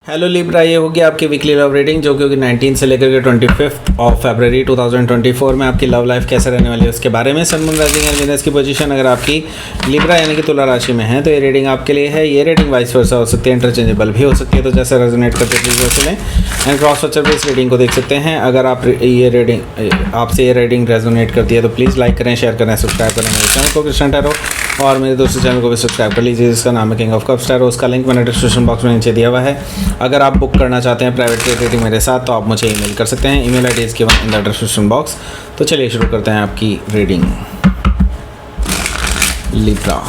Hello Libra, ये होगी आपकी वीकली लव रीडिंग जो कि होगी 19 से लेकर के 25 ऑफ फरवरी 2024 में आपकी लव लाइफ कैसे रहने वाली है उसके बारे में। Sun moon rising and Venus की पोजीशन अगर आपकी लिब्रा यानी कि तुला राशि में है तो ये रीडिंग आपके लिए है। ये रीडिंग वाइस वर्सा हो सकती है, इंटरचेंजेबल भी हो सकती है, तो जैसे रेजोनेट करते प्लीज वैसे लें एंड क्रॉस वॉचर पे इस रीडिंग को देख सकते हैं। अगर आप ये रीडिंग आपसे ये रीडिंग रेजोनेट करती है तो प्लीज़ लाइक करें, शेयर करें, सब्सक्राइब करें मेरे चैनल को कृष्ण टैरो, और मेरे दूसरे चैनल को भी सब्सक्राइब कर लीजिए जिसका नाम है किंग ऑफ कप्स टैरो। उसका लिंक मैंने डिस्क्रिप्शन बॉक्स में नीचे दिया हुआ है। अगर आप बुक करना चाहते हैं प्राइवेट रीडिंग मेरे साथ तो आप मुझे ईमेल कर सकते हैं। Email ID is given in the description box. तो चलिए शुरू करते हैं आपकी reading. Libra,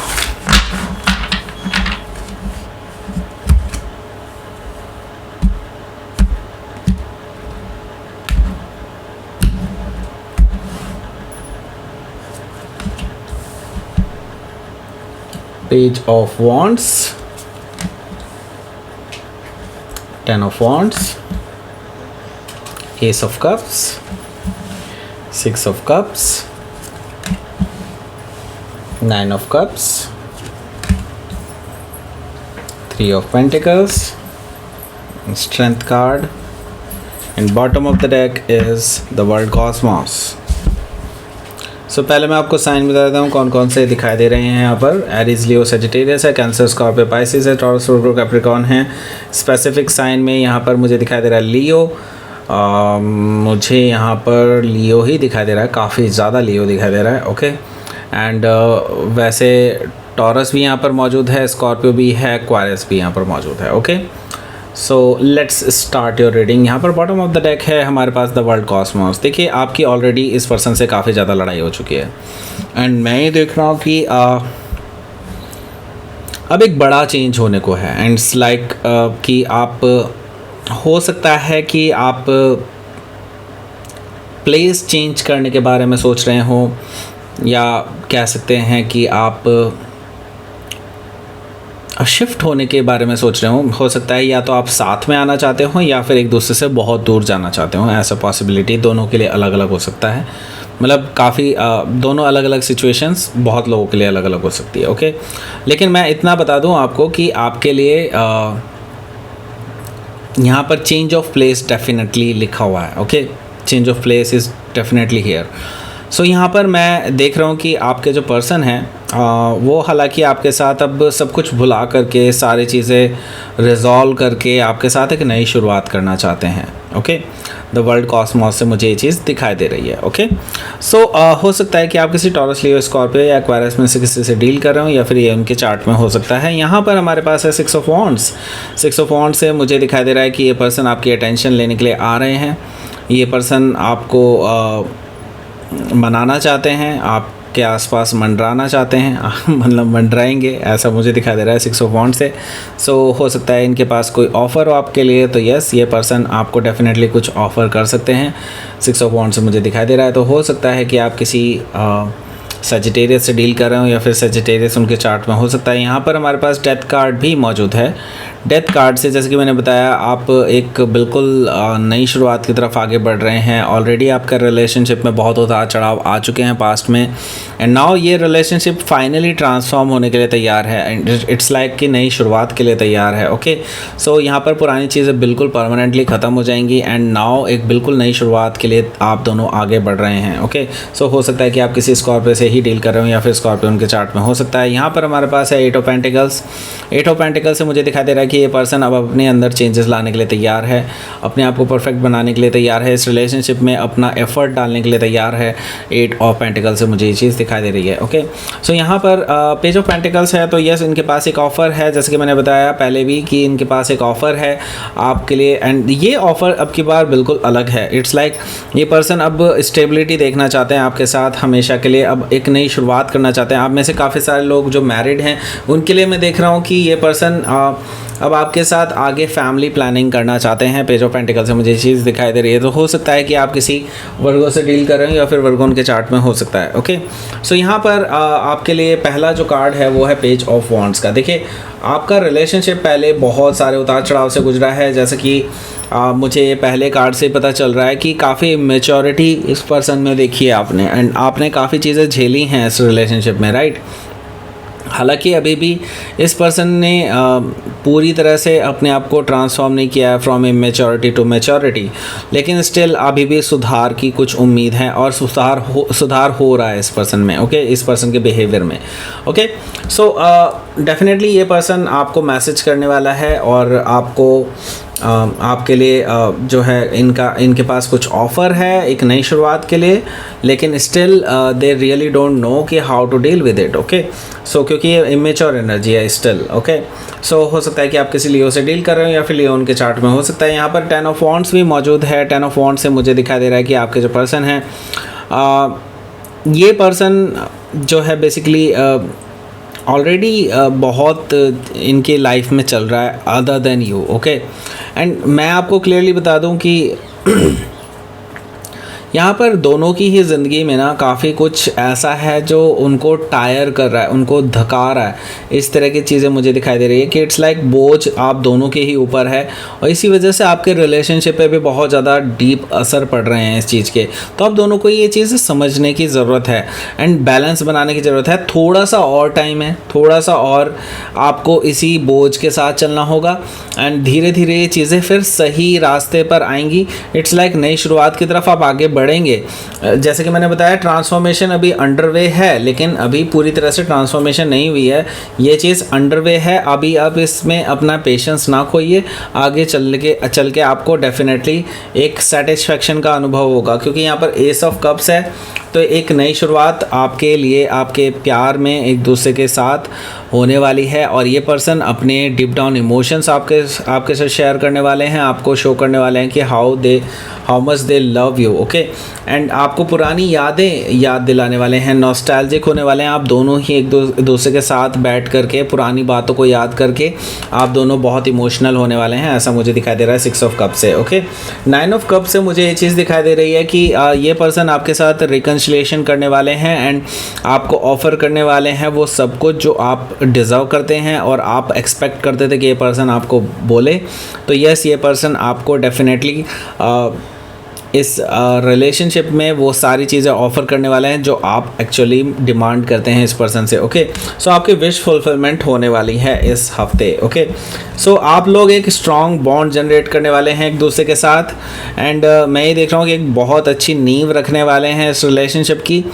Page of Wands, Ten of Wands, Ace of Cups, Six of Cups, Nine of Cups, Three of Pentacles, Strength card, and bottom of the deck is the World Cosmos. पहले मैं आपको sign बता देता हूँ कौन कौन से दिखाई दे रहे हैं यहाँ पर। एरीज, लियो, सेजिटेरियस है, कैंसर, स्कॉर्पियो, पाइसिस है, टॉरस, वर्गो, कैप्रिकॉर्न है। स्पेसिफिक साइन में यहाँ पर मुझे दिखाई दे रहा है लियो। मुझे यहाँ पर लियो ही दिखाई दे रहा है, काफ़ी ज़्यादा लियो दिखाई दे रहा है। ओके, एंड वैसे टॉरस भी यहाँ पर मौजूद है, स्कॉर्पियो भी है, एक्वारियस भी यहाँ पर मौजूद है। Okay, so let's start your reading. यहाँ पर बॉटम ऑफ द डेक है हमारे पास द वर्ल्ड कॉस्मोस। देखिए, आपकी ऑलरेडी इस पर्सन से काफ़ी ज़्यादा लड़ाई हो चुकी है एंड मैं ये देख रहा हूँ कि अब एक बड़ा चेंज होने को है एंड इट्स लाइक कि आप हो सकता है कि आप प्लेस चेंज करने के बारे में सोच रहे हो, या कह सकते हैं कि आप शिफ्ट होने के बारे में सोच रहे हो सकता है। या तो आप साथ में आना चाहते हो या फिर एक दूसरे से बहुत दूर जाना चाहते हो। ऐसा पॉसिबिलिटी दोनों के लिए अलग अलग हो सकता है। मतलब काफ़ी दोनों अलग अलग सिचुएशंस बहुत लोगों के लिए अलग अलग हो सकती है। ओके, लेकिन मैं इतना बता दूं आपको कि आपके लिए यहाँ पर चेंज ऑफ प्लेस डेफिनेटली लिखा हुआ है। Okay, change of place is definitely here. So यहाँ पर मैं देख रहा हूँ कि आपके जो पर्सन हैं वो हालांकि आपके साथ अब सब कुछ भुला करके सारी चीज़ें रिजॉल्व करके आपके साथ एक नई शुरुआत करना चाहते हैं। ओके, द वर्ल्ड कॉस्मोस से मुझे ये चीज़ दिखाई दे रही है। ओके, सो हो सकता है कि आप किसी टॉरस, लियो, स्कॉर्पियो या एक्वारियस में से किसी से डील कर रहे हो, या फिर ये उनके चार्ट में हो सकता है। यहाँ पर हमारे पास है six of wands. Six of wands से मुझे दिखाई दे रहा है कि ये पर्सन आपकी अटेंशन लेने के लिए आ रहे हैं। ये पर्सन आपको मनाना चाहते हैं, आपके आसपास मंडराना चाहते हैं, मतलब मंडराएंगे, ऐसा मुझे दिखाई दे रहा है सिक्स ऑफ वॉन्ड से। सो हो सकता है इनके पास कोई ऑफ़र हो आपके लिए, तो यस, ये पर्सन आपको डेफिनेटली कुछ ऑफ़र कर सकते हैं। सिक्स ऑफ वॉन्ड से मुझे दिखाई दे रहा है। तो हो सकता है कि आप किसी सेजिटेरियस से डील कर रहे हो या फिर सेजिटेरियस उनके चार्ट में हो सकता है। यहाँ पर हमारे पास डेथ कार्ड भी मौजूद है। डेथ कार्ड से जैसे कि मैंने बताया, आप एक बिल्कुल नई शुरुआत की तरफ आगे बढ़ रहे हैं। ऑलरेडी आपका रिलेशनशिप में बहुत उतार चढ़ाव आ चुके हैं पास्ट में, एंड नाउ ये रिलेशनशिप फाइनली ट्रांसफॉर्म होने के लिए तैयार है एंड इट्स लाइक कि नई शुरुआत के लिए तैयार है। ओके, सो यहाँ पर पुरानी चीज़ें बिल्कुल परमानेंटली ख़त्म हो जाएंगी एंड नाउ एक बिल्कुल नई शुरुआत के लिए आप दोनों आगे बढ़ रहे हैं। ओके, सो हो सकता है कि आप किसी स्कॉर्पियो से ही डील कर रहे हो या फिर स्कॉर्पियो उनके चार्ट में हो सकता है। यहाँ पर हमारे पास है eight of pentacles. Eight of pentacles से मुझे दिखाई दे रहा है कि ये पर्सन अब अपने अंदर चेंजेस लाने के लिए तैयार है, अपने आप को परफेक्ट बनाने के लिए तैयार है, इस रिलेशनशिप में अपना एफर्ट डालने के लिए तैयार है। एट ऑफ पेंटिकल्स से मुझे ये चीज़ दिखाई दे रही है। ओके, सो यहाँ पर पेज ऑफ पेंटिकल्स है, तो यस, इनके पास एक ऑफ़र है, जैसे कि मैंने बताया पहले भी कि इनके पास एक ऑफ़र है आपके लिए एंड ये ऑफ़र अब की बार बिल्कुल अलग है। इट्स लाइक ये पर्सन अब स्टेबिलिटी देखना चाहते हैं आपके साथ हमेशा के लिए, अब एक नई शुरुआत करना चाहते हैं। आप में से काफ़ी सारे लोग जो मैरिड हैं उनके लिए मैं देख रहा हूँ कि ये पर्सन अब आपके साथ आगे फैमिली प्लानिंग करना चाहते हैं। पेज ऑफ पेंटिकल से मुझे ये चीज़ दिखाई दे रही है। तो हो सकता है कि आप किसी वर्गो से डील कर रहे हो या फिर वर्गो उनके चार्ट में हो सकता है। ओके, सो यहाँ पर आपके लिए पहला जो कार्ड है वो है पेज ऑफ वॉन्ड्स का। देखिए, आपका रिलेशनशिप पहले बहुत सारे उतार चढ़ाव से गुजरा है, जैसे कि मुझे पहले कार्ड से पता चल रहा है कि काफ़ी मैच्योरिटी इस पर्सन में देखी है आपने एंड आपने काफ़ी चीज़ें झेली हैं इस रिलेशनशिप में, राइट। हालांकि अभी भी इस पर्सन ने पूरी तरह से अपने आप को ट्रांसफॉर्म नहीं किया है फ्रॉम इमेच्योरिटी टू मैच्योरिटी, लेकिन स्टिल अभी भी सुधार की कुछ उम्मीद है और सुधार हो रहा है इस पर्सन में, ओके, इस पर्सन के बिहेवियर में, ओके। सो डेफिनेटली ये पर्सन आपको मैसेज करने वाला है और आपको आपके लिए जो है इनके पास कुछ ऑफ़र है एक नई शुरुआत के लिए, लेकिन still they really don't know कि how to deal with it, okay. So क्योंकि ये इमेच्योर एनर्जी है स्टिल, ओके। सो हो सकता है कि आप किसी लियो से डील कर रहे हो या फिर लियो उनके चार्ट में हो सकता है। यहाँ पर 10 ऑफ वॉन्ड्स भी मौजूद है। 10 ऑफ वॉन्ड्स से मुझे दिखाई दे रहा है कि आपके जो पर्सन हैं ये पर्सन जो है बेसिकली ऑलरेडी बहुत इनके लाइफ में चल रहा है other than you, okay. And मैं आपको क्लियरली बता दूं कि यहाँ पर दोनों की ही ज़िंदगी में ना काफ़ी कुछ ऐसा है जो उनको टायर कर रहा है, उनको धका रहा है। इस तरह की चीज़ें मुझे दिखाई दे रही है कि इट्स लाइक बोझ आप दोनों के ही ऊपर है और इसी वजह से आपके रिलेशनशिप पे भी बहुत ज़्यादा डीप असर पड़ रहे हैं इस चीज़ के। तो आप दोनों को ये चीज़ समझने की ज़रूरत है एंड बैलेंस बनाने की ज़रूरत है। थोड़ा सा और टाइम है, थोड़ा सा और आपको इसी बोझ के साथ चलना होगा एंड धीरे धीरे ये चीज़ें फिर सही रास्ते पर आएंगी। इट्स लाइक नई शुरुआत की तरफ आप आगे बढ़ेंगे। जैसे कि मैंने बताया ट्रांसफॉर्मेशन अभी अंडरवे है, लेकिन अभी पूरी तरह से ट्रांसफॉर्मेशन नहीं हुई है। ये चीज़ अंडरवे है अभी, आप इसमें अपना पेशेंस ना खोइए। आगे चल के आपको डेफिनेटली एक सेटिस्फेक्शन का अनुभव होगा, क्योंकि यहाँ पर एस ऑफ कप्स है। तो एक नई शुरुआत आपके लिए आपके प्यार में एक दूसरे के साथ होने वाली है और ये पर्सन अपने डीप डाउन इमोशंस आपके साथ शेयर करने वाले हैं, आपको शो करने वाले हैं कि how much they love you, okay. And आपको पुरानी यादें याद दिलाने वाले हैं, नॉस्टैल्जिक होने वाले हैं। आप दोनों ही एक दूसरे के साथ बैठ करके पुरानी बातों को याद करके आप दोनों बहुत इमोशनल होने वाले हैं, ऐसा मुझे दिखाई दे रहा है 6 ऑफ कप से, ओके। 9 ऑफ कप से मुझे ये चीज़ दिखाई दे रही है कि ये पर्सन आपके साथ रिकन्सिलिएशन करने वाले हैं एंड आपको ऑफ़र करने वाले हैं वो सब कुछ जो आप डिज़र्व करते हैं और आप एक्सपेक्ट करते थे कि ये पर्सन आपको बोले। तो यस, ये पर्सन आपको डेफिनेटली इस रिलेशनशिप में वो सारी चीज़ें ऑफ़र करने वाले हैं जो आप एक्चुअली डिमांड करते हैं इस पर्सन से, ओके। सो आपकी विश फुलफिलमेंट होने वाली है इस हफ्ते, ओके। सो आप लोग एक स्ट्रॉन्ग बॉन्ड जनरेट करने वाले हैं एक दूसरे के साथ एंड मैं ये देख रहा हूँ कि एक बहुत अच्छी नींव रखने वाले हैं इस रिलेशनशिप की,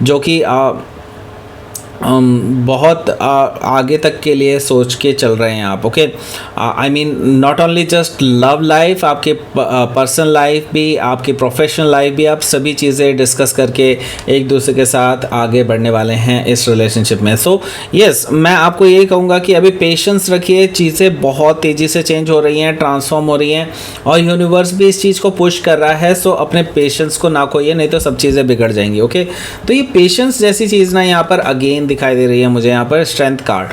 जो कि बहुत आगे तक के लिए सोच के चल रहे हैं आप, okay. I mean not only just love life, आपके पर्सनल लाइफ भी, आपकी प्रोफेशनल लाइफ भी, आप सभी चीज़ें डिस्कस करके एक दूसरे के साथ आगे बढ़ने वाले हैं इस रिलेशनशिप में। सो यस, मैं आपको यही कहूँगा कि अभी पेशेंस रखिए। चीज़ें बहुत तेज़ी से चेंज हो रही हैं, ट्रांसफॉर्म हो रही हैं और यूनिवर्स भी इस चीज़ को पुश कर रहा है। सो अपने पेशेंस को ना खोइए, नहीं तो सब चीज़ें बिगड़ जाएंगी, ओके। तो ये पेशेंस जैसी चीज़ ना यहाँ पर अगेन दिखाई दे रही है मुझे यहाँ पर स्ट्रेंथ कार्ड।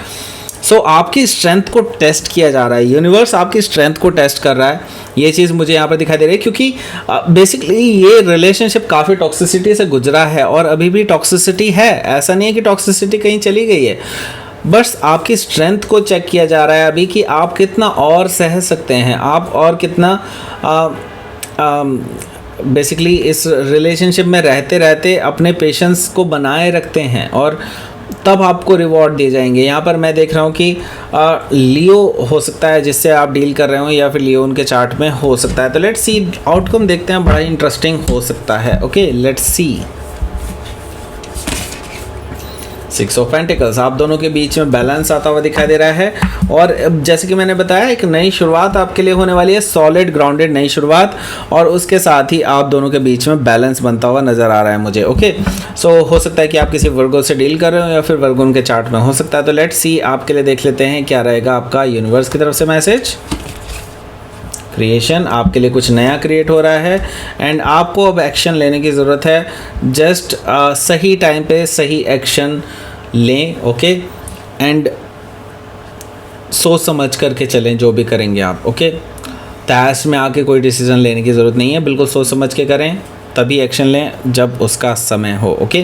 सो आपकी स्ट्रेंथ को टेस्ट किया जा रहा है, यूनिवर्स आपकी स्ट्रेंथ को टेस्ट कर रहा है। ये चीज़ मुझे यहाँ पर दिखाई दे रही है क्योंकि बेसिकली ये रिलेशनशिप काफ़ी टॉक्सिसिटी से गुजरा है और अभी भी टॉक्सिसिटी है। ऐसा नहीं है कि टॉक्सिसिटी कहीं चली गई है, बस आपकी स्ट्रेंथ को चेक किया जा रहा है अभी कि आप कितना और सह सकते हैं, आप और कितना बेसिकली इस रिलेशनशिप में रहते रहते अपने पेशेंस को बनाए रखते हैं और तब आपको रिवॉर्ड दिए जाएंगे। यहाँ पर मैं देख रहा हूँ कि लियो हो सकता है जिससे आप डील कर रहे हो या फिर लियो उनके चार्ट में हो सकता है। तो लेट्स सी, आउटकम देखते हैं, बड़ा इंटरेस्टिंग हो सकता है, okay. Let's see 6 of pentacles, आप दोनों के बीच में बैलेंस आता हुआ दिखाई दे रहा है और जैसे कि मैंने बताया एक नई शुरुआत आपके लिए होने वाली है, सॉलिड ग्राउंडेड नई शुरुआत, और उसके साथ ही आप दोनों के बीच में बैलेंस बनता हुआ नज़र आ रहा है मुझे, ओके। सो हो सकता है कि आप किसी वर्गो से डील कर रहे हो या फिर वर्गो उनके चार्ट में हो सकता है। तो लेट्स सी, आपके लिए देख लेते हैं क्या रहेगा आपका यूनिवर्स की तरफ से मैसेज। क्रिएशन, आपके लिए कुछ नया क्रिएट हो रहा है एंड आपको अब एक्शन लेने की ज़रूरत है। जस्ट सही टाइम पे सही एक्शन लें, ओके। एंड सोच समझ करके चलें जो भी करेंगे आप, ओके। तैश में आके कोई डिसीजन लेने की ज़रूरत नहीं है, बिल्कुल सोच समझ के करें, तभी एक्शन लें जब उसका समय हो, ओके।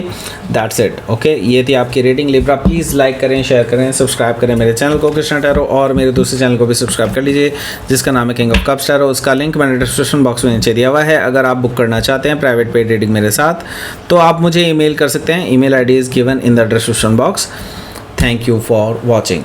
That's it, okay. ये थी आपकी रेटिंग लिब्रा। प्लीज़ लाइक करें, शेयर करें, सब्सक्राइब करें मेरे चैनल को कृष्णा टैरो, और मेरे दूसरे चैनल को भी सब्सक्राइब कर लीजिए जिसका नाम है किंग ऑफ कप्स टैरो। उसका लिंक मैंने डिस्क्रिप्शन बॉक्स में नीचे दिया हुआ है। अगर आप बुक करना चाहते हैं प्राइवेट पेड रीडिंग मेरे साथ तो आप मुझे ईमेल कर सकते हैं। Email ID is given in the description box. Thank you for watching.